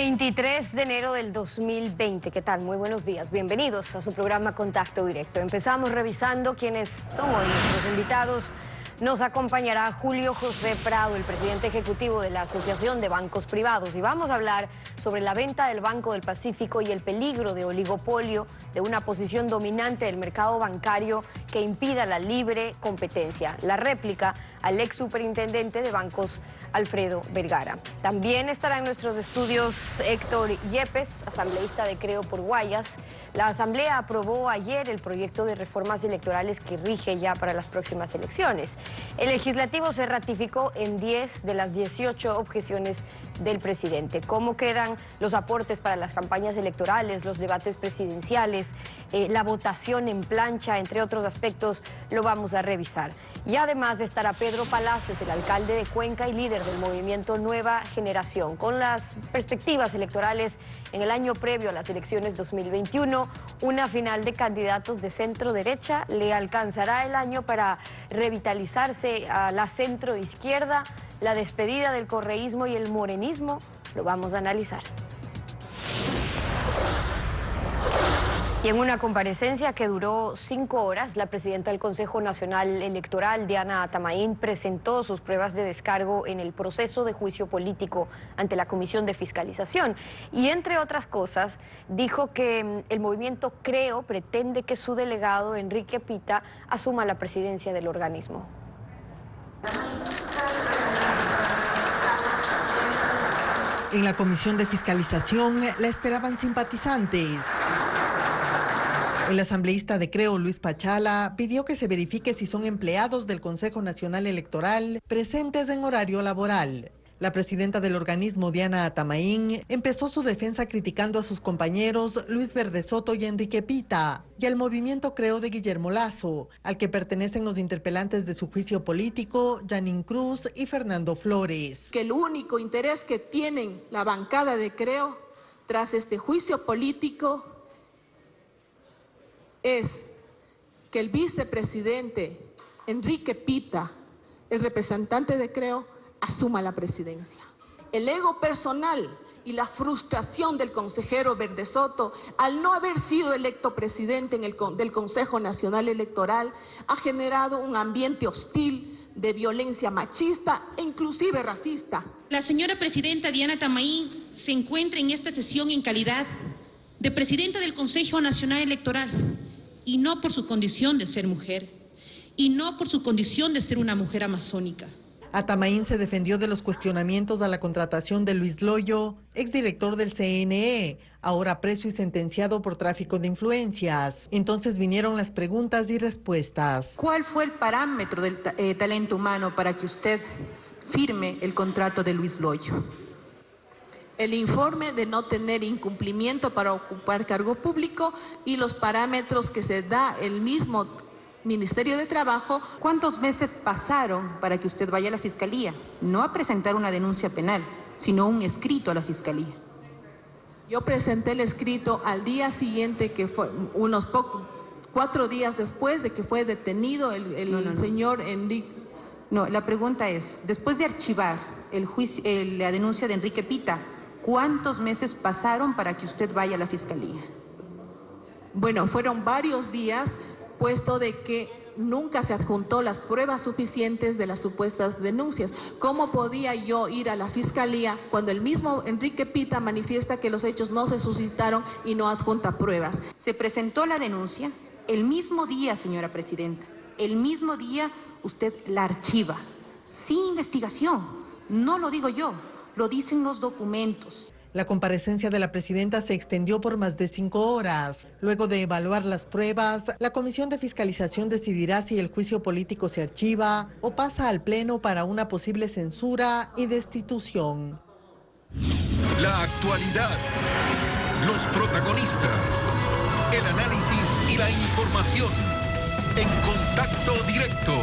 23 de enero del 2020. ¿Qué tal? Muy buenos días. Bienvenidos a su programa Contacto Directo. Empezamos revisando quiénes son hoy nuestros invitados. Nos acompañará Julio José Prado, el presidente ejecutivo de la Asociación de Bancos Privados. Y vamos a hablar sobre la venta del Banco del Pacífico y el peligro de oligopolio de una posición dominante del mercado bancario que impida la libre competencia. La réplica al ex superintendente de bancos, Alfredo Vergara. También estará en nuestros estudios Héctor Yepes, asambleísta de Creo por Guayas. La Asamblea aprobó ayer el proyecto de reformas electorales que rige ya para las próximas elecciones. El legislativo se ratificó en 10 de las 18 objeciones del presidente. ¿Cómo quedan los aportes para las campañas electorales, los debates presidenciales, la votación en plancha, entre otros aspectos? Lo vamos a revisar. Y además estará Pedro Palacios, el alcalde de Cuenca y líder del movimiento Nueva Generación, con las perspectivas electorales en el año previo a las elecciones 2021. Una final de candidatos de centro derecha. ¿Le alcanzará el año para revitalizarse a la centro izquierda? La despedida del correísmo y el morenismo. Lo vamos a analizar. Y en una comparecencia que duró 5 horas, la presidenta del Consejo Nacional Electoral, Diana Atamaín, presentó sus pruebas de descargo en el proceso de juicio político ante la Comisión de Fiscalización. Y entre otras cosas, dijo que el movimiento Creo pretende que su delegado, Enrique Pita, asuma la presidencia del organismo. En la Comisión de Fiscalización la esperaban simpatizantes. El asambleísta de Creo, Luis Pachala, pidió que se verifique si son empleados del Consejo Nacional Electoral presentes en horario laboral. La presidenta del organismo, Diana Atamaín, empezó su defensa criticando a sus compañeros Luis Verdesoto y Enrique Pita, y al movimiento Creo de Guillermo Lazo, al que pertenecen los interpelantes de su juicio político, Janine Cruz y Fernando Flores. Que el único interés que tienen la bancada de Creo tras este juicio político es que el vicepresidente Enrique Pita, el representante de Creo, asuma la presidencia. El ego personal y la frustración del consejero Verdesoto al no haber sido electo presidente del Consejo Nacional Electoral ha generado un ambiente hostil de violencia machista e inclusive racista. La señora presidenta Diana Atamaín se encuentra en esta sesión en calidad de presidenta del Consejo Nacional Electoral, y no por su condición de ser mujer, y no por su condición de ser una mujer amazónica. Atamaín se defendió de los cuestionamientos a la contratación de Luis Loyo, exdirector del CNE, ahora preso y sentenciado por tráfico de influencias. Entonces vinieron las preguntas y respuestas. ¿Cuál fue el parámetro del talento humano para que usted firme el contrato de Luis Loyo? El informe de no tener incumplimiento para ocupar cargo público y los parámetros que se da el mismo Ministerio de Trabajo. ¿Cuántos meses pasaron para que usted vaya a la Fiscalía? No a presentar una denuncia penal, sino un escrito a la Fiscalía. Yo presenté el escrito al día siguiente, que fue 4 días después de que fue detenido el señor Enrique. No, la pregunta es, después de archivar el juicio, la denuncia de Enrique Pita, ¿cuántos meses pasaron para que usted vaya a la Fiscalía? Bueno, fueron varios días, puesto de que nunca se adjuntó las pruebas suficientes de las supuestas denuncias. ¿Cómo podía yo ir a la Fiscalía cuando el mismo Enrique Pita manifiesta que los hechos no se suscitaron y no adjunta pruebas? Se presentó la denuncia el mismo día, señora presidenta. El mismo día usted la archiva, sin investigación. No lo digo yo, lo dicen los documentos. La comparecencia de la presidenta se extendió por más de 5 horas. Luego de evaluar las pruebas, la Comisión de Fiscalización decidirá si el juicio político se archiva o pasa al Pleno para una posible censura y destitución. La actualidad, los protagonistas, el análisis y la información en Contacto Directo.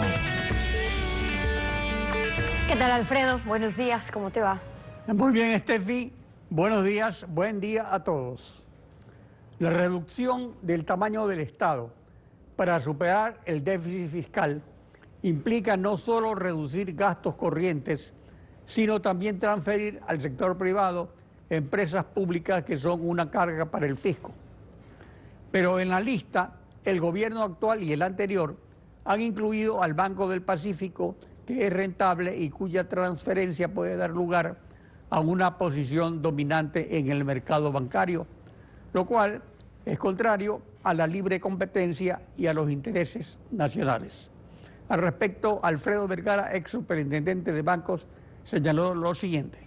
¿Qué tal, Alfredo? Buenos días, ¿cómo te va? Muy bien, Estefi. Buenos días, buen día a todos. La reducción del tamaño del Estado para superar el déficit fiscal implica no solo reducir gastos corrientes, sino también transferir al sector privado empresas públicas que son una carga para el fisco. Pero en la lista, el gobierno actual y el anterior han incluido al Banco del Pacífico, que es rentable y cuya transferencia puede dar lugar a una posición dominante en el mercado bancario, lo cual es contrario a la libre competencia y a los intereses nacionales. Al respecto, Alfredo Vergara, ex superintendente de bancos, señaló lo siguiente.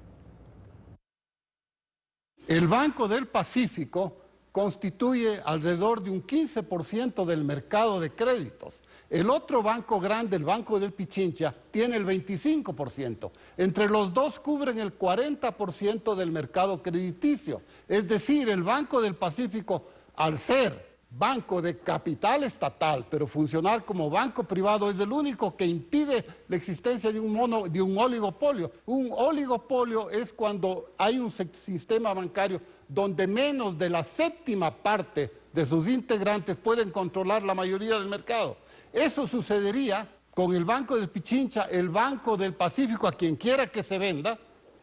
El Banco del Pacífico constituye alrededor de un 15% del mercado de créditos. El otro banco grande, el Banco del Pichincha, tiene el 25%. Entre los dos cubren el 40% del mercado crediticio. Es decir, el Banco del Pacífico, al ser banco de capital estatal, pero funcionar como banco privado, es el único que impide la existencia de un oligopolio. Un oligopolio es cuando hay un sistema bancario donde menos de la séptima parte de sus integrantes pueden controlar la mayoría del mercado. Eso sucedería con el Banco del Pichincha, el Banco del Pacífico, a quien quiera que se venda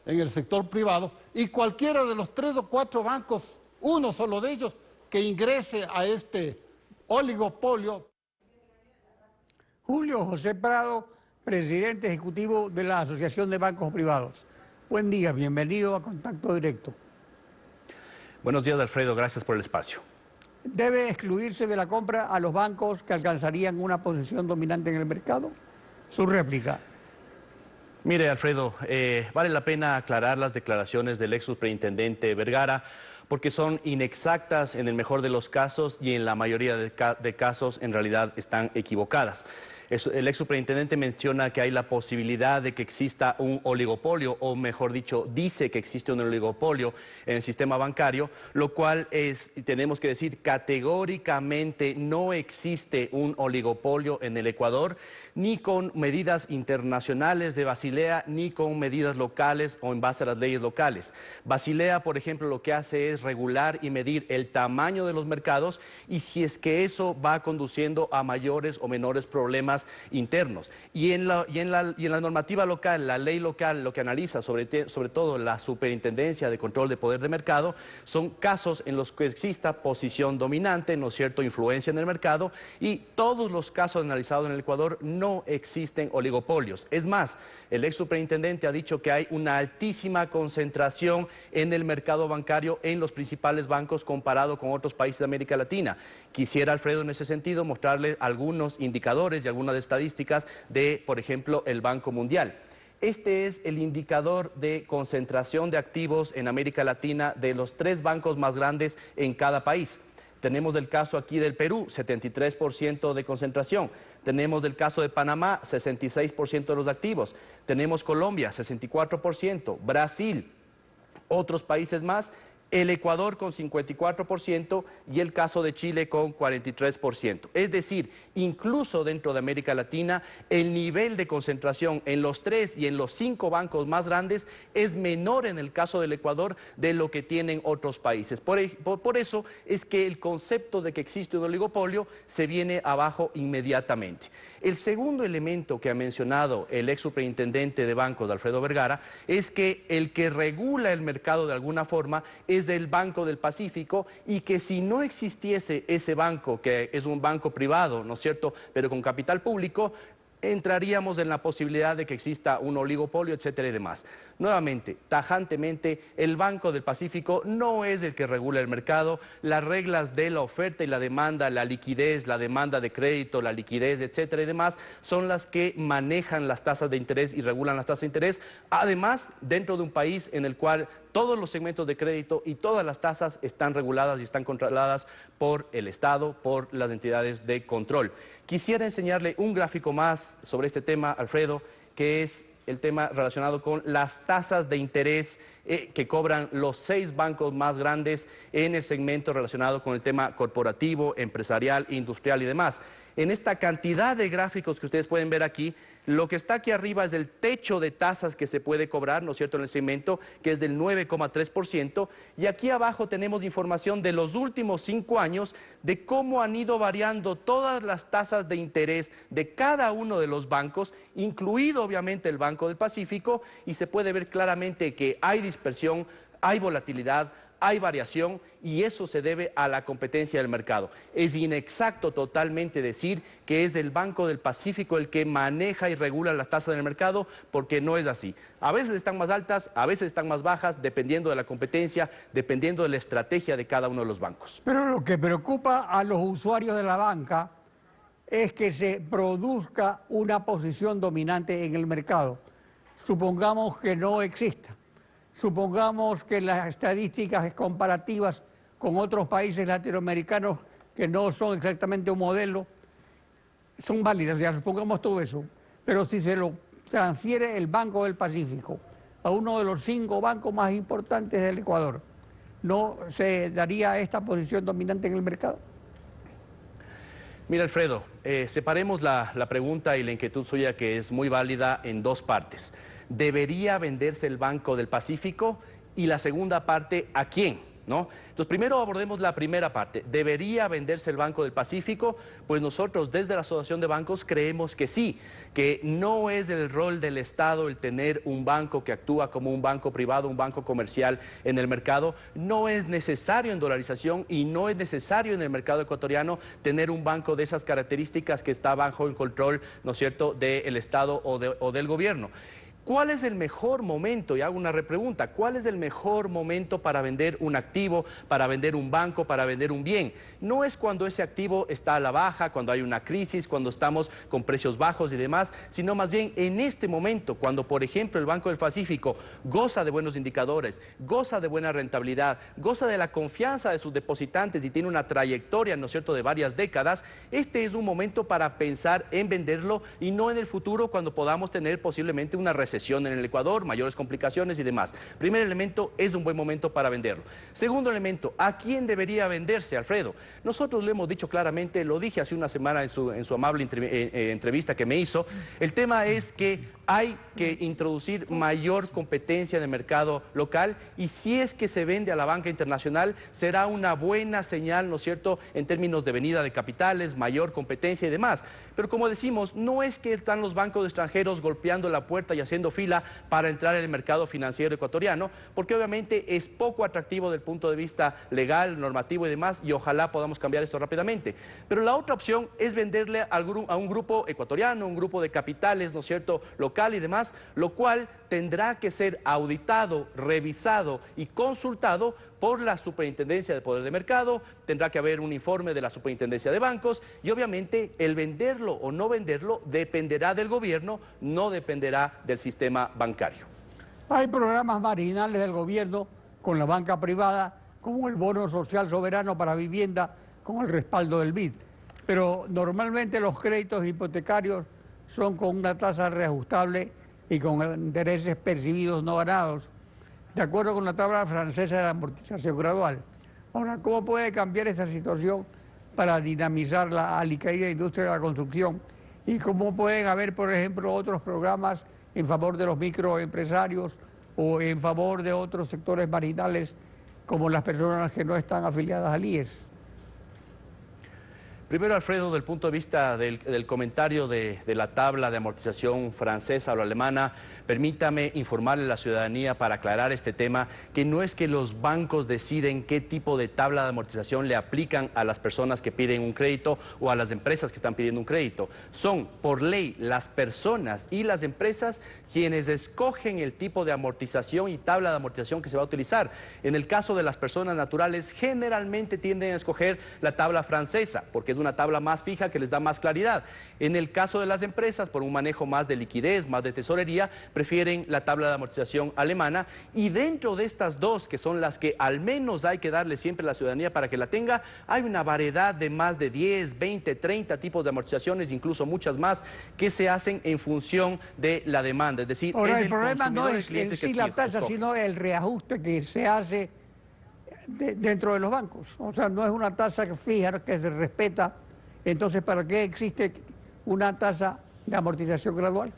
en el sector privado, y cualquiera de los 3 o 4 bancos, uno solo de ellos, que ingrese a este oligopolio. Julio José Prado, presidente ejecutivo de la Asociación de Bancos Privados. Buen día, bienvenido a Contacto Directo. Buenos días, Alfredo, gracias por el espacio. ¿Debe excluirse de la compra a los bancos que alcanzarían una posición dominante en el mercado? Su réplica. Mire, Alfredo, vale la pena aclarar las declaraciones del ex superintendente Vergara, porque son inexactas en el mejor de los casos y en la mayoría de casos en realidad están equivocadas. El ex superintendente menciona que hay la posibilidad de que exista un oligopolio, o mejor dicho, dice que existe un oligopolio en el sistema bancario, lo cual es, tenemos que decir, categóricamente no existe un oligopolio en el Ecuador, ni con medidas internacionales de Basilea, ni con medidas locales o en base a las leyes locales. Basilea, por ejemplo, lo que hace es regular y medir el tamaño de los mercados y si es que eso va conduciendo a mayores o menores problemas internos. Y en la normativa local, la ley local, lo que analiza sobre todo la Superintendencia de Control de Poder de Mercado, son casos en los que exista posición dominante, ¿no es cierto?, influencia en el mercado, y todos los casos analizados en el Ecuador no existen oligopolios. Es más, el ex superintendente ha dicho que hay una altísima concentración en el mercado bancario en los principales bancos comparado con otros países de América Latina. Quisiera, Alfredo, en ese sentido, mostrarle algunos indicadores y algunas estadísticas de, por ejemplo, el Banco Mundial. Este es el indicador de concentración de activos en América Latina de los 3 bancos más grandes en cada país. Tenemos el caso aquí del Perú, 73% de concentración. Tenemos el caso de Panamá, 66% de los activos. Tenemos Colombia, 64%. Brasil, otros países más. El Ecuador con 54% y el caso de Chile con 43%. Es decir, incluso dentro de América Latina, el nivel de concentración en los 3 y en los 5 bancos más grandes es menor en el caso del Ecuador de lo que tienen otros países. Por eso es que el concepto de que existe un oligopolio se viene abajo inmediatamente. El segundo elemento que ha mencionado el ex superintendente de bancos, Alfredo Vergara, es que el que regula el mercado de alguna forma es del Banco del Pacífico y que si no existiese ese banco, que es un banco privado, ¿no es cierto?, pero con capital público, entraríamos en la posibilidad de que exista un oligopolio, etcétera y demás. Nuevamente, tajantemente, el Banco del Pacífico no es el que regula el mercado. Las reglas de la oferta y la demanda, la liquidez, la demanda de crédito, la liquidez, etcétera y demás, son las que manejan las tasas de interés y regulan las tasas de interés. Además, dentro de un país en el cual todos los segmentos de crédito y todas las tasas están reguladas y están controladas por el Estado, por las entidades de control. Quisiera enseñarle un gráfico más sobre este tema, Alfredo, que es el tema relacionado con las tasas de interés que cobran los 6 bancos más grandes en el segmento relacionado con el tema corporativo, empresarial, industrial y demás. En esta cantidad de gráficos que ustedes pueden ver aquí, lo que está aquí arriba es el techo de tasas que se puede cobrar, ¿no es cierto?, en el segmento, que es del 9,3%, y aquí abajo tenemos información de los últimos 5 años de cómo han ido variando todas las tasas de interés de cada uno de los bancos, incluido obviamente el Banco del Pacífico, y se puede ver claramente que hay dispersión hay volatilidad, hay variación y eso se debe a la competencia del mercado. Es inexacto totalmente decir que es el Banco del Pacífico el que maneja y regula las tasas en el mercado, porque no es así. A veces están más altas, a veces están más bajas, dependiendo de la competencia, dependiendo de la estrategia de cada uno de los bancos. Pero lo que preocupa a los usuarios de la banca es que se produzca una posición dominante en el mercado. Supongamos que no exista. Supongamos que las estadísticas comparativas con otros países latinoamericanos que no son exactamente un modelo son válidas, ya supongamos todo eso. Pero si se lo transfiere el Banco del Pacífico a uno de los 5 bancos más importantes del Ecuador, ¿no se daría esta posición dominante en el mercado? Mira, Alfredo, separemos la pregunta y la inquietud suya, que es muy válida, en 2 partes. ¿Debería venderse el Banco del Pacífico? Y la segunda parte, ¿a quién? ¿No? Entonces, primero abordemos la primera parte. ¿Debería venderse el Banco del Pacífico? Pues nosotros desde la Asociación de Bancos creemos que sí, que no es el rol del Estado el tener un banco que actúa como un banco privado, un banco comercial en el mercado. No es necesario en dolarización y no es necesario en el mercado ecuatoriano tener un banco de esas características que está bajo el control, ¿no es cierto?, del Estado o del gobierno. ¿Cuál es el mejor momento? Y hago una repregunta. ¿Cuál es el mejor momento para vender un activo, para vender un banco, para vender un bien? No es cuando ese activo está a la baja, cuando hay una crisis, cuando estamos con precios bajos y demás, sino más bien en este momento, cuando, por ejemplo, el Banco del Pacífico goza de buenos indicadores, goza de buena rentabilidad, goza de la confianza de sus depositantes y tiene una trayectoria, ¿no es cierto?, de varias décadas. Este es un momento para pensar en venderlo y no en el futuro, cuando podamos tener posiblemente una recesión en el Ecuador, mayores complicaciones y demás. Primer elemento, es un buen momento para venderlo. Segundo elemento, ¿a quién debería venderse, Alfredo? Nosotros lo hemos dicho claramente, lo dije hace una semana en su amable entrevista que me hizo. El tema es que hay que introducir mayor competencia en el mercado local, y si es que se vende a la banca internacional, será una buena señal, ¿no es cierto?, en términos de venida de capitales, mayor competencia y demás. Pero como decimos, no es que están los bancos extranjeros golpeando la puerta y haciendo fila para entrar en el mercado financiero ecuatoriano, porque obviamente es poco atractivo desde el punto de vista legal, normativo y demás, y ojalá podamos cambiar esto rápidamente. Pero la otra opción es venderle a un grupo ecuatoriano, un grupo de capitales, ¿no es cierto?, local y demás, lo cual tendrá que ser auditado, revisado y consultado por la Superintendencia de Poder de Mercado. Tendrá que haber un informe de la Superintendencia de Bancos y obviamente el venderlo o no venderlo dependerá del gobierno, no dependerá del sistema bancario. Hay programas marginales del gobierno con la banca privada, como el bono social soberano para vivienda con el respaldo del BID. Pero normalmente los créditos hipotecarios son con una tasa reajustable y con intereses percibidos no ganados, de acuerdo con la tabla francesa de amortización gradual. Ahora, ¿cómo puede cambiar esta situación para dinamizar la alicaída industria de la construcción? ¿Y cómo pueden haber, por ejemplo, otros programas en favor de los microempresarios o en favor de otros sectores marginales, como las personas que no están afiliadas al IES? Primero, Alfredo, del punto de vista del comentario de la tabla de amortización francesa o alemana, permítame informarle a la ciudadanía, para aclarar este tema, que no es que los bancos deciden qué tipo de tabla de amortización le aplican a las personas que piden un crédito o a las empresas que están pidiendo un crédito. Son, por ley, las personas y las empresas quienes escogen el tipo de amortización y tabla de amortización que se va a utilizar. En el caso de las personas naturales, generalmente tienden a escoger la tabla francesa, porque es una tabla más fija que les da más claridad. En el caso de las empresas, por un manejo más de liquidez, más de tesorería, prefieren la tabla de amortización alemana, y dentro de estas dos, que son las que al menos hay que darle siempre a la ciudadanía para que la tenga, hay una variedad de más de 10, 20, 30 tipos de amortizaciones, incluso muchas más, que se hacen en función de la demanda. Es decir, ahora, es el problema no es en sí la tasa, sino el reajuste que se hace dentro de los bancos. O sea, no es una tasa fija que se respeta. Entonces, ¿para qué existe una tasa de amortización gradual?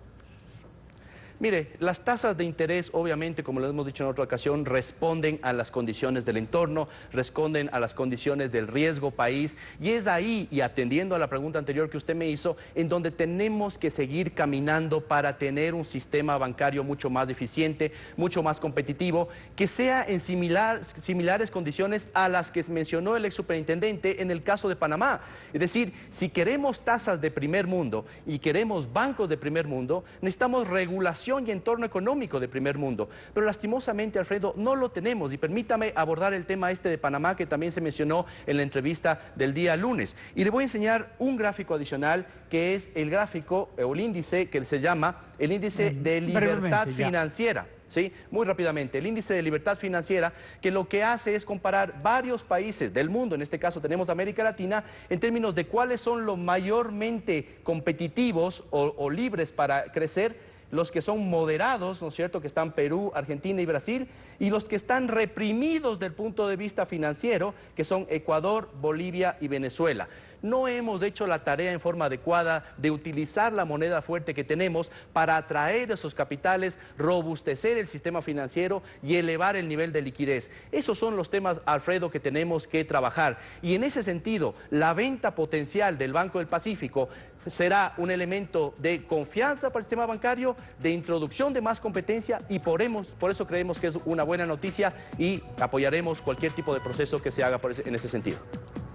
Mire, las tasas de interés, obviamente, como lo hemos dicho en otra ocasión, responden a las condiciones del entorno, responden a las condiciones del riesgo país, y es ahí, y atendiendo a la pregunta anterior que usted me hizo, en donde tenemos que seguir caminando para tener un sistema bancario mucho más eficiente, mucho más competitivo, que sea en similares condiciones a las que mencionó el ex superintendente en el caso de Panamá. Es decir, si queremos tasas de primer mundo y queremos bancos de primer mundo, necesitamos regulación y entorno económico de primer mundo. Pero lastimosamente, Alfredo, no lo tenemos. Y permítame abordar el tema este de Panamá, que también se mencionó en la entrevista del día lunes. Y le voy a enseñar un gráfico adicional, que es el gráfico o el índice que se llama el índice de libertad financiera. ¿Sí? Muy rápidamente, el índice de libertad financiera, que lo que hace es comparar varios países del mundo, en este caso tenemos América Latina, en términos de cuáles son los mayormente competitivos o libres para crecer, los que son moderados, ¿no es cierto?, que están Perú, Argentina y Brasil, y los que están reprimidos del punto de vista financiero, que son Ecuador, Bolivia y Venezuela. No hemos hecho la tarea en forma adecuada de utilizar la moneda fuerte que tenemos para atraer esos capitales, robustecer el sistema financiero y elevar el nivel de liquidez. Esos son los temas, Alfredo, que tenemos que trabajar. Y en ese sentido, la venta potencial del Banco del Pacífico será un elemento de confianza para el sistema bancario, de introducción de más competencia, y por eso creemos que es una buena noticia y apoyaremos cualquier tipo de proceso que se haga en ese sentido.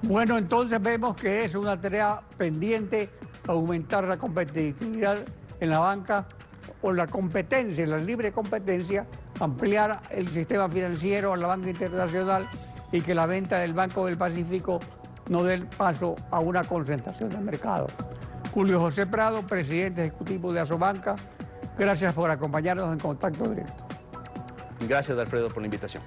Bueno, entonces vemos que es una tarea pendiente aumentar la competitividad en la banca, o la competencia, la libre competencia, ampliar el sistema financiero a la banca internacional, y que la venta del Banco del Pacífico no dé paso a una concentración del mercado. Julio José Prado, presidente ejecutivo de Asobanca, gracias por acompañarnos en Contacto Directo. Gracias, Alfredo, por la invitación.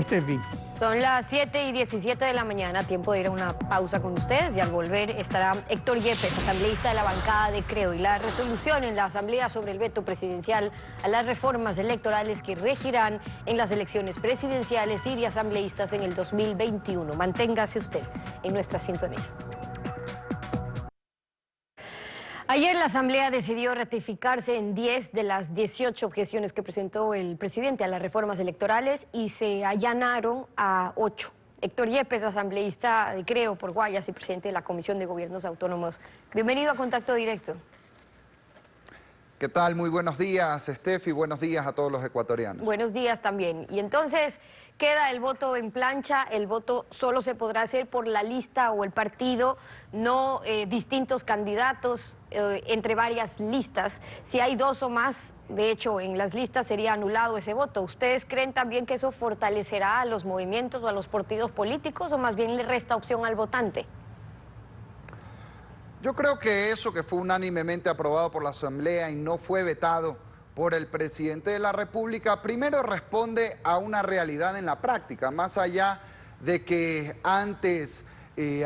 Fin. Son las 7:17 de la mañana, tiempo de ir a una pausa con ustedes, y al volver estará Héctor Yepes, asambleísta de la bancada de Creo, y la resolución en la Asamblea sobre el veto presidencial a las reformas electorales que regirán en las elecciones presidenciales y de asambleístas en el 2021. Manténgase usted en nuestra sintonía. Ayer la Asamblea decidió ratificarse en 10 de las 18 objeciones que presentó el presidente a las reformas electorales, y se allanaron a 8. Héctor Yepes, asambleísta de Creo por Guayas y presidente de la Comisión de Gobiernos Autónomos. Bienvenido a Contacto Directo. ¿Qué tal? Muy buenos días, Steffi. Buenos días a todos los ecuatorianos. Buenos días también. Y entonces queda el voto en plancha. El voto solo se podrá hacer por la lista o el partido, no distintos candidatos entre varias listas. Si hay 2 o más, de hecho, en las listas, sería anulado ese voto. ¿Ustedes creen también que eso fortalecerá a los movimientos o a los partidos políticos, o más bien le resta opción al votante? Yo creo que eso, que fue unánimemente aprobado por la Asamblea y no fue vetado por el presidente de la República, primero responde a una realidad en la práctica, más allá de que antes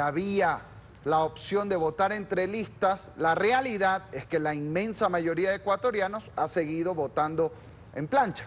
había la opción de votar entre listas. La realidad es que la inmensa mayoría de ecuatorianos ha seguido votando en plancha.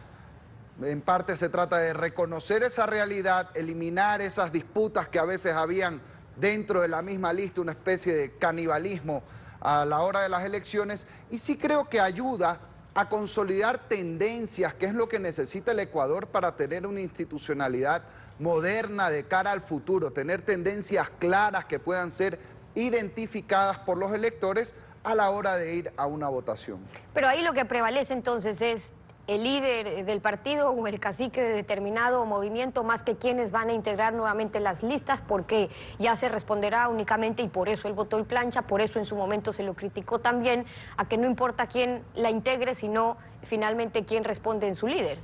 En parte se trata de reconocer esa realidad, eliminar esas disputas que a veces habían dentro de la misma lista, una especie de canibalismo a la hora de las elecciones, y sí creo que ayuda a consolidar tendencias, que es lo que necesita el Ecuador para tener una institucionalidad moderna de cara al futuro, tener tendencias claras que puedan ser identificadas por los electores a la hora de ir a una votación. Pero ahí lo que prevalece entonces es el líder del partido o el cacique de determinado movimiento, más que quienes van a integrar nuevamente las listas, porque ya se responderá únicamente, y por eso él votó en plancha, por eso en su momento se lo criticó también, a que no importa quién la integre, sino finalmente quién responde en su líder.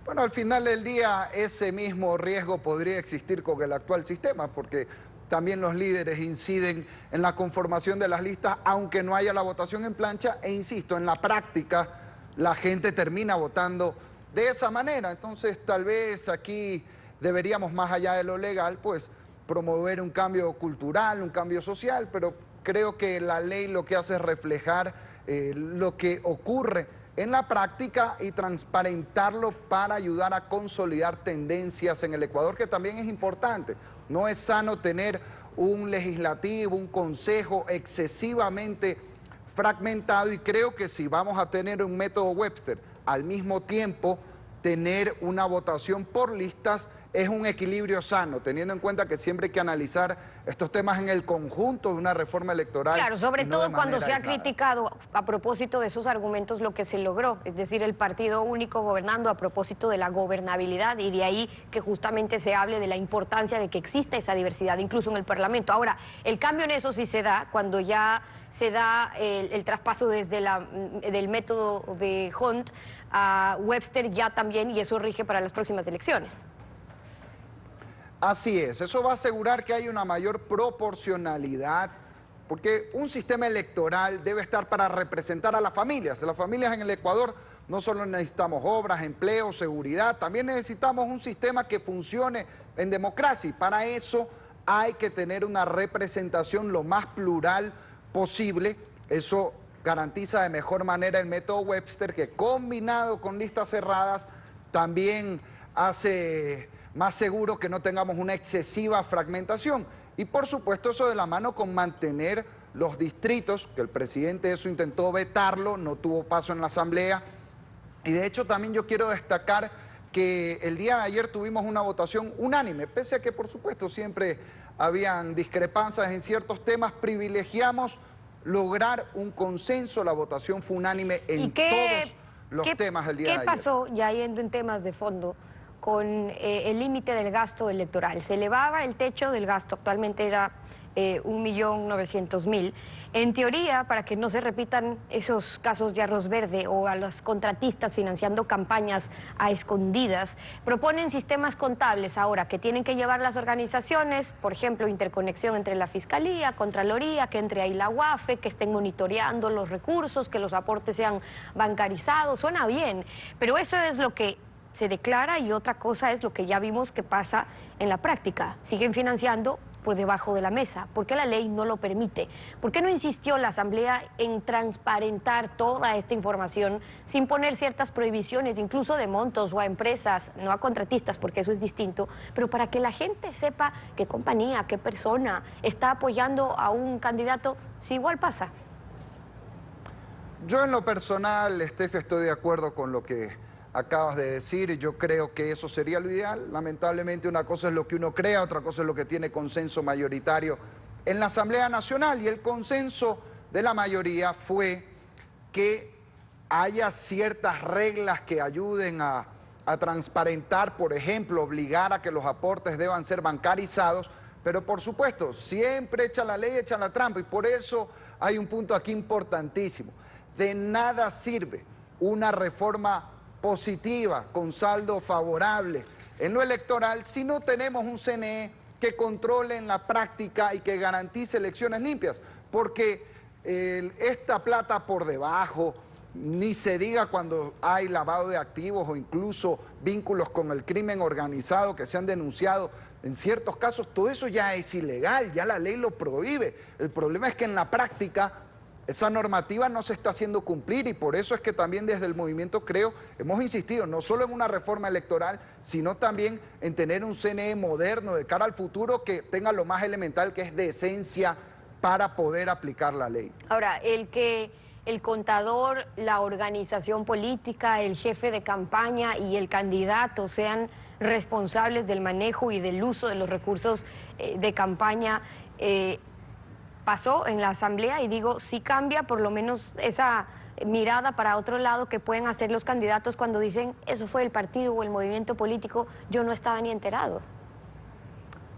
Bueno, al final del día ese mismo riesgo podría existir con el actual sistema, porque también los líderes inciden en la conformación de las listas, aunque no haya la votación en plancha, e insisto, en la práctica la gente termina votando de esa manera. Entonces tal vez aquí deberíamos, más allá de lo legal, pues promover un cambio cultural, un cambio social, pero creo que la ley lo que hace es reflejar lo que ocurre en la práctica y transparentarlo para ayudar a consolidar tendencias en el Ecuador, que también es importante. No es sano tener un legislativo, un consejo excesivamente fragmentado, y creo que si vamos a tener un método Webster, al mismo tiempo tener una votación por listas, es un equilibrio sano, teniendo en cuenta que siempre hay que analizar estos temas en el conjunto de una reforma electoral. Claro, sobre no todo cuando se ha aislada. criticado a propósito de esos argumentos lo que se logró, es decir, el partido único gobernando a propósito de la gobernabilidad, y de ahí que justamente se hable de la importancia de que exista esa diversidad, incluso en el Parlamento. Ahora, el cambio en eso sí se da cuando ya se da el traspaso desde del método de Hunt a Webster ya también, y eso rige para las próximas elecciones. Así es, eso va a asegurar que hay una mayor proporcionalidad, porque un sistema electoral debe estar para representar a las familias. Las familias en el Ecuador no solo necesitamos obras, empleo, seguridad, también necesitamos un sistema que funcione en democracia, y para eso hay que tener una representación lo más plural posible. Eso garantiza de mejor manera el método Webster, que combinado con listas cerradas también hace más seguro que no tengamos una excesiva fragmentación. Y por supuesto eso de la mano con mantener los distritos, que el presidente eso intentó vetarlo, no tuvo paso en la Asamblea. Y de hecho también yo quiero destacar que el día de ayer tuvimos una votación unánime, pese a que por supuesto siempre habían discrepancias en ciertos temas, privilegiamos lograr un consenso. La votación fue unánime en todos los temas el día de ayer. ¿Qué pasó, ya yendo en temas de fondo, con el límite del gasto electoral? Se elevaba el techo del gasto, actualmente era 1.900.000. En teoría, para que no se repitan esos casos de arroz verde o a los contratistas financiando campañas a escondidas, proponen sistemas contables ahora que tienen que llevar las organizaciones, por ejemplo, interconexión entre la Fiscalía, Contraloría, que entre ahí la UAFE, que estén monitoreando los recursos, que los aportes sean bancarizados. Suena bien, pero eso es lo que se declara, y otra cosa es lo que ya vimos que pasa en la práctica. Siguen financiando por debajo de la mesa. ¿Por qué la ley no lo permite? ¿Por qué no insistió la Asamblea en transparentar toda esta información sin poner ciertas prohibiciones, incluso de montos o a empresas, no a contratistas, porque eso es distinto, pero para que la gente sepa qué compañía, qué persona está apoyando a un candidato, si igual pasa? Yo en lo personal, Estefi, estoy de acuerdo con lo que acabas de decir, y yo creo que eso sería lo ideal. Lamentablemente una cosa es lo que uno crea, otra cosa es lo que tiene consenso mayoritario en la Asamblea Nacional, y el consenso de la mayoría fue que haya ciertas reglas que ayuden a transparentar, por ejemplo, obligar a que los aportes deban ser bancarizados, pero por supuesto, siempre echa la ley, echa la trampa, y por eso hay un punto aquí importantísimo. De nada sirve una reforma positiva, con saldo favorable en lo electoral, si no tenemos un CNE que controle en la práctica y que garantice elecciones limpias, porque esta plata por debajo, ni se diga cuando hay lavado de activos o incluso vínculos con el crimen organizado que se han denunciado, en ciertos casos todo eso ya es ilegal, ya la ley lo prohíbe. El problema es que en la práctica esa normativa no se está haciendo cumplir, y por eso es que también desde el movimiento Creo hemos insistido no solo en una reforma electoral, sino también en tener un CNE moderno de cara al futuro que tenga lo más elemental, que es decencia para poder aplicar la ley. Ahora, el que el contador, la organización política, el jefe de campaña y el candidato sean responsables del manejo y del uso de los recursos de campaña, pasó en la Asamblea, y digo, sí cambia por lo menos esa mirada para otro lado que pueden hacer los candidatos cuando dicen eso fue el partido o el movimiento político, yo no estaba ni enterado.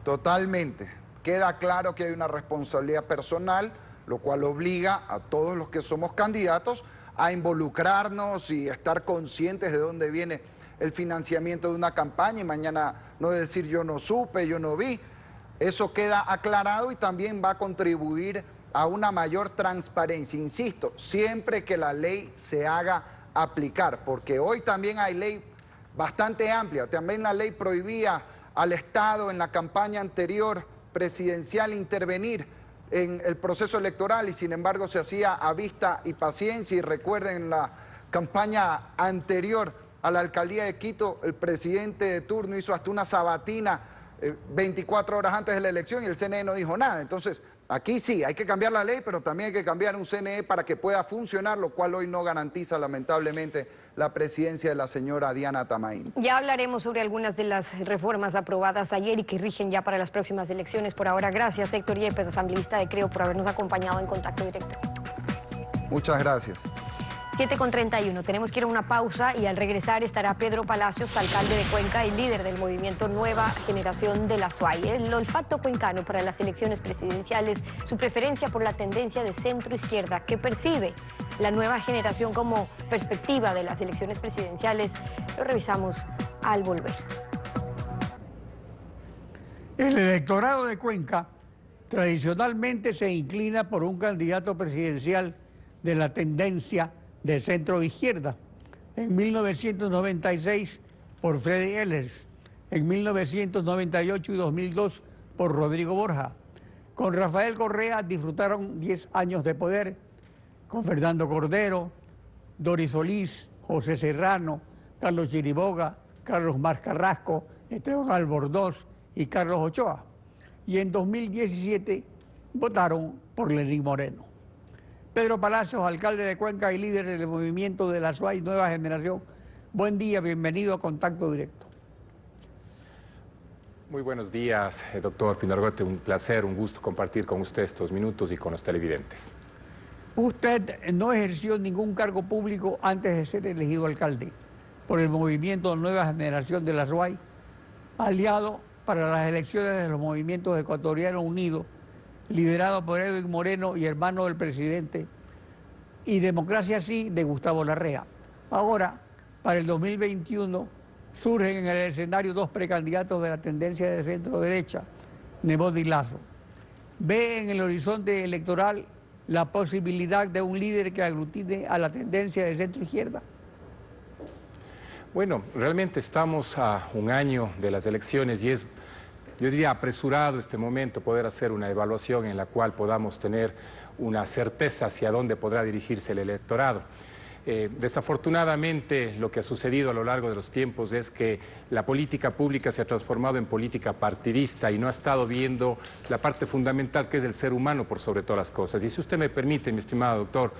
Totalmente. Queda claro que hay una responsabilidad personal, lo cual obliga a todos los que somos candidatos a involucrarnos y estar conscientes de dónde viene el financiamiento de una campaña, y mañana no decir yo no supe, yo no vi. Eso queda aclarado y también va a contribuir a una mayor transparencia, insisto, siempre que la ley se haga aplicar, porque hoy también hay ley bastante amplia. También la ley prohibía al Estado en la campaña anterior presidencial intervenir en el proceso electoral, y sin embargo se hacía a vista y paciencia. Y recuerden, la campaña anterior a la alcaldía de Quito, el presidente de turno hizo hasta una sabatina 24 horas antes de la elección y el CNE no dijo nada. Entonces, Aquí sí, hay que cambiar la ley, pero también hay que cambiar un CNE para que pueda funcionar, lo cual hoy no garantiza lamentablemente la presidencia de la señora Diana Tamaín. Ya hablaremos sobre algunas de las reformas aprobadas ayer y que rigen ya para las próximas elecciones. Por ahora, gracias Héctor Yepes, asambleísta de Creo, por habernos acompañado en Contacto Directo. Muchas gracias. 7:31, tenemos que ir a una pausa y al regresar estará Pedro Palacios, alcalde de Cuenca y líder del movimiento Nueva Generación de la SUAY. El olfato cuencano para las elecciones presidenciales, su preferencia por la tendencia de centro-izquierda que percibe la nueva generación como perspectiva de las elecciones presidenciales, lo revisamos al volver. El electorado de Cuenca tradicionalmente se inclina por un candidato presidencial de la tendencia de centro-izquierda. En 1996 por Freddy Ehlers, en 1998 y 2002 por Rodrigo Borja. Con Rafael Correa disfrutaron 10 años de poder, con Fernando Cordero, Doris Solís, José Serrano, Carlos Chiriboga, Carlos Mar Carrasco, Esteban Albornoz y Carlos Ochoa. Y en 2017 votaron por Lenín Moreno. Pedro Palacios, alcalde de Cuenca y líder del movimiento de la SUAY Nueva Generación. Buen día, bienvenido a Contacto Directo. Muy buenos días, doctor Pinargote. Un placer, un gusto compartir con usted estos minutos y con los televidentes. Usted no ejerció ningún cargo público antes de ser elegido alcalde por el movimiento Nueva Generación de la SUAY, aliado para las elecciones de los movimientos ecuatorianos unidos, liderado por Edwin Moreno y hermano del presidente, y Democracia Sí de Gustavo Larrea. Ahora, para el 2021, surgen en el escenario dos precandidatos de la tendencia de centro-derecha, Nebot y Lazo. ¿Ve en el horizonte electoral la posibilidad de un líder que aglutine a la tendencia de centro-izquierda? Bueno, realmente estamos a un año de las elecciones y es, yo diría, apresurado este momento poder hacer una evaluación en la cual podamos tener una certeza hacia dónde podrá dirigirse el electorado. Desafortunadamente, lo que ha sucedido a lo largo de los tiempos es que la política pública se ha transformado en política partidista y no ha estado viendo la parte fundamental que es el ser humano por sobre todas las cosas. Y si usted me permite, mi estimado doctor,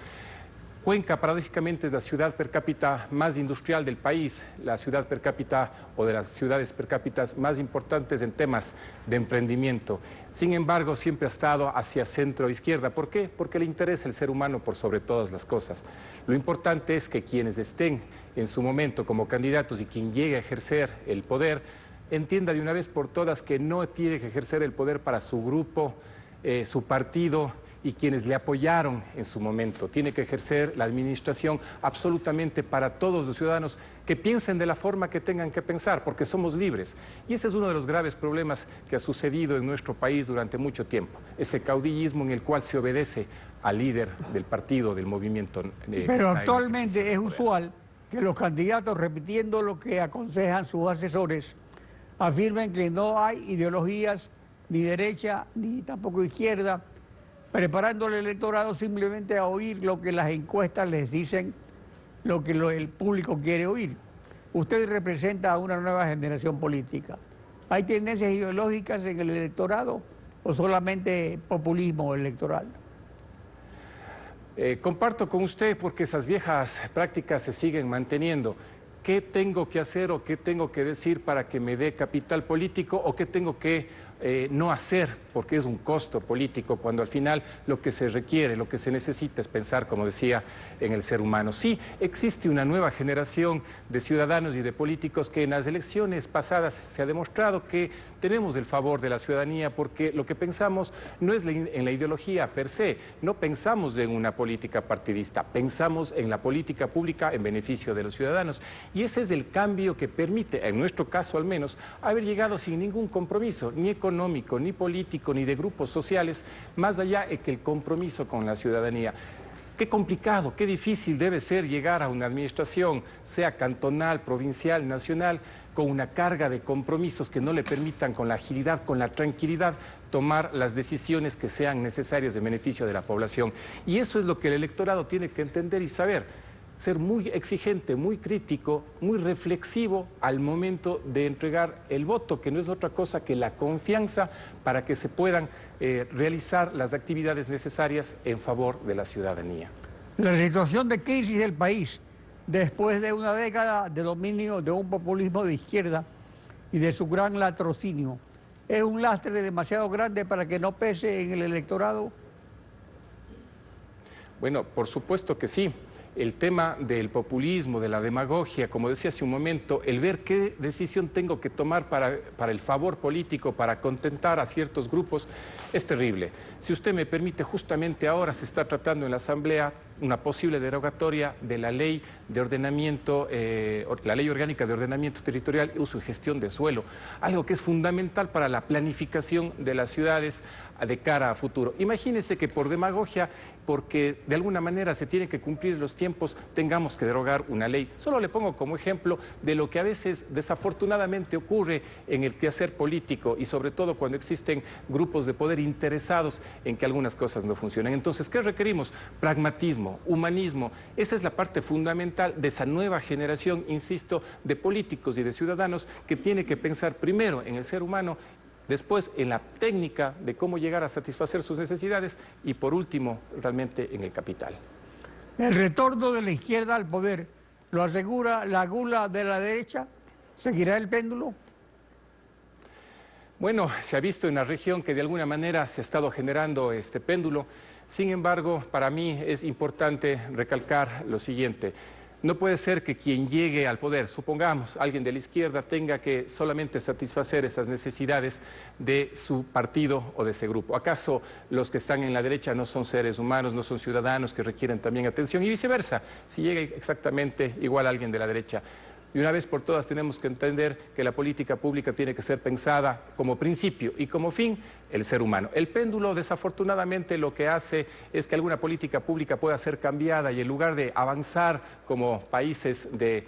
Cuenca, paradójicamente, es la ciudad per cápita más industrial del país, la ciudad per cápita o de las ciudades per cápita más importantes en temas de emprendimiento. Sin embargo, siempre ha estado hacia centro-izquierda. ¿Por qué? Porque le interesa el ser humano por sobre todas las cosas. Lo importante es que quienes estén en su momento como candidatos y quien llegue a ejercer el poder, entienda de una vez por todas que no tiene que ejercer el poder para su grupo, su partido y quienes le apoyaron en su momento. Tiene que ejercer la administración absolutamente para todos los ciudadanos que piensen de la forma que tengan que pensar, porque somos libres. Y ese es uno de los graves problemas que ha sucedido en nuestro país durante mucho tiempo, ese caudillismo en el cual se obedece al líder del partido, del movimiento. Pero actualmente es usual que los candidatos, repitiendo lo que aconsejan sus asesores, afirmen que no hay ideologías ni derecha ni tampoco izquierda, preparando al electorado simplemente a oír lo que las encuestas les dicen, lo que el público quiere oír. Usted representa a una nueva generación política. ¿Hay tendencias ideológicas en el electorado o solamente populismo electoral? Comparto con usted porque esas viejas prácticas se siguen manteniendo. ¿Qué tengo que hacer o qué tengo que decir para que me dé capital político o qué tengo que no hacer porque es un costo político, cuando al final lo que se requiere, lo que se necesita es pensar, como decía, en el ser humano? Sí, existe una nueva generación de ciudadanos y de políticos que en las elecciones pasadas se ha demostrado que tenemos el favor de la ciudadanía porque lo que pensamos no es en la ideología per se, no pensamos en una política partidista, pensamos en la política pública en beneficio de los ciudadanos. Y ese es el cambio que permite, en nuestro caso al menos, haber llegado sin ningún compromiso, ni económico, ni político, ni de grupos sociales, más allá de que el compromiso con la ciudadanía. Qué complicado, qué difícil debe ser llegar a una administración, sea cantonal, provincial, nacional, con una carga de compromisos que no le permitan con la agilidad, con la tranquilidad, tomar las decisiones que sean necesarias en beneficio de la población. Y eso es lo que el electorado tiene que entender y saber. ser muy exigente, muy crítico, muy reflexivo al momento de entregar el voto, que no es otra cosa que la confianza para que se puedan realizar las actividades necesarias en favor de la ciudadanía. La situación de crisis del país, después de una década de dominio de un populismo de izquierda y de su gran latrocinio, ¿es un lastre demasiado grande para que no pese en el electorado? Bueno, por supuesto que sí. El tema del populismo, de la demagogia, como decía hace un momento, el ver qué decisión tengo que tomar para el favor político, para contentar a ciertos grupos, es terrible. Si usted me permite, justamente ahora se está tratando en la Asamblea una posible derogatoria de la ley de ordenamiento, la ley orgánica de ordenamiento territorial, uso y gestión de suelo, algo que es fundamental para la planificación de las ciudades de cara a futuro. Imagínense que por demagogia, porque de alguna manera se tienen que cumplir los tiempos, tengamos que derogar una ley. Solo le pongo como ejemplo de lo que a veces desafortunadamente ocurre en el quehacer político y sobre todo cuando existen grupos de poder interesados en que algunas cosas no funcionen. Entonces, ¿qué requerimos? Pragmatismo, humanismo. Esa es la parte fundamental de esa nueva generación, insisto, de políticos y de ciudadanos que tiene que pensar primero en el ser humano, después en la técnica de cómo llegar a satisfacer sus necesidades y por último realmente en el capital. El retorno de la izquierda al poder, ¿lo asegura la gula de la derecha? ¿Seguirá el péndulo? Bueno, se ha visto en la región que de alguna manera se ha estado generando este péndulo. Sin embargo, para mí es importante recalcar lo siguiente. No puede ser que quien llegue al poder, supongamos alguien de la izquierda, tenga que solamente satisfacer esas necesidades de su partido o de ese grupo. ¿Acaso los que están en la derecha no son seres humanos, no son ciudadanos que requieren también atención? Y viceversa, si llega exactamente igual alguien de la derecha. Y una vez por todas tenemos que entender que la política pública tiene que ser pensada como principio y como fin el ser humano. El péndulo, desafortunadamente, lo que hace es que alguna política pública pueda ser cambiada y en lugar de avanzar como países de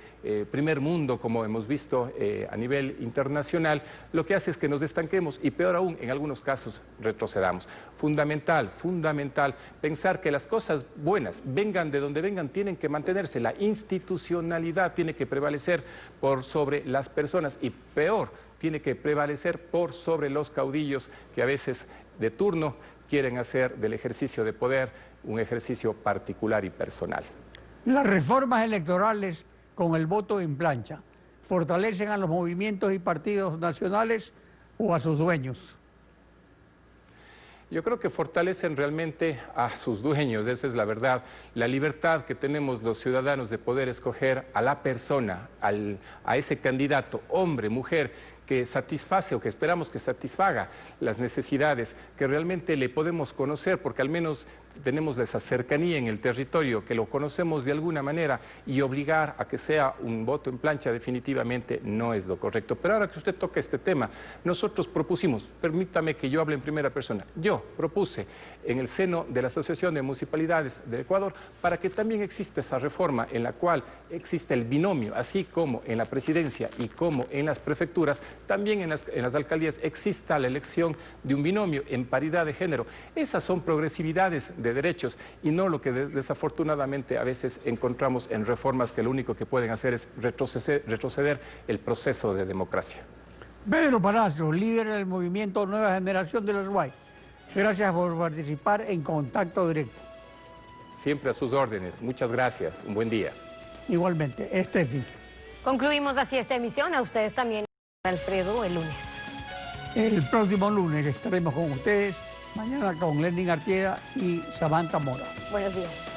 primer mundo, como hemos visto a nivel internacional, lo que hace es que nos estanquemos y peor aún, en algunos casos, retrocedamos. Fundamental pensar que las cosas buenas, vengan de donde vengan, tienen que mantenerse. La institucionalidad tiene que prevalecer por sobre las personas y peor, tiene que prevalecer por sobre los caudillos que a veces de turno quieren hacer del ejercicio de poder un ejercicio particular y personal. Las reformas electorales con el voto en plancha, ¿fortalecen a los movimientos y partidos nacionales o a sus dueños? Yo creo que fortalecen realmente a sus dueños, esa es la verdad. La libertad que tenemos los ciudadanos de poder escoger a la persona, a ese candidato, hombre, mujer, que satisface o que esperamos que satisfaga las necesidades, que realmente le podemos conocer, porque al menos tenemos esa cercanía en el territorio, que lo conocemos de alguna manera, y obligar a que sea un voto en plancha definitivamente no es lo correcto. Pero ahora que usted toca este tema, nosotros propusimos, permítame que yo hable en primera persona, yo propuse en el seno de la Asociación de Municipalidades del Ecuador para que también exista esa reforma en la cual existe el binomio, así como en la presidencia y como en las prefecturas, también en las alcaldías exista la elección de un binomio en paridad de género. Esas son progresividades de derechos y no lo que desafortunadamente a veces encontramos en reformas que lo único que pueden hacer es retroceder el proceso de democracia. Pedro Palacios, líder del movimiento Nueva Generación de los Guay. Gracias por participar en Contacto Directo. Siempre a sus órdenes. Muchas gracias. Un buen día. Igualmente, Estefi. Concluimos así esta emisión. A ustedes también, Alfredo, el lunes. El próximo lunes estaremos con ustedes. Mañana con Lenin Artieda y Samantha Mora. Buenos días.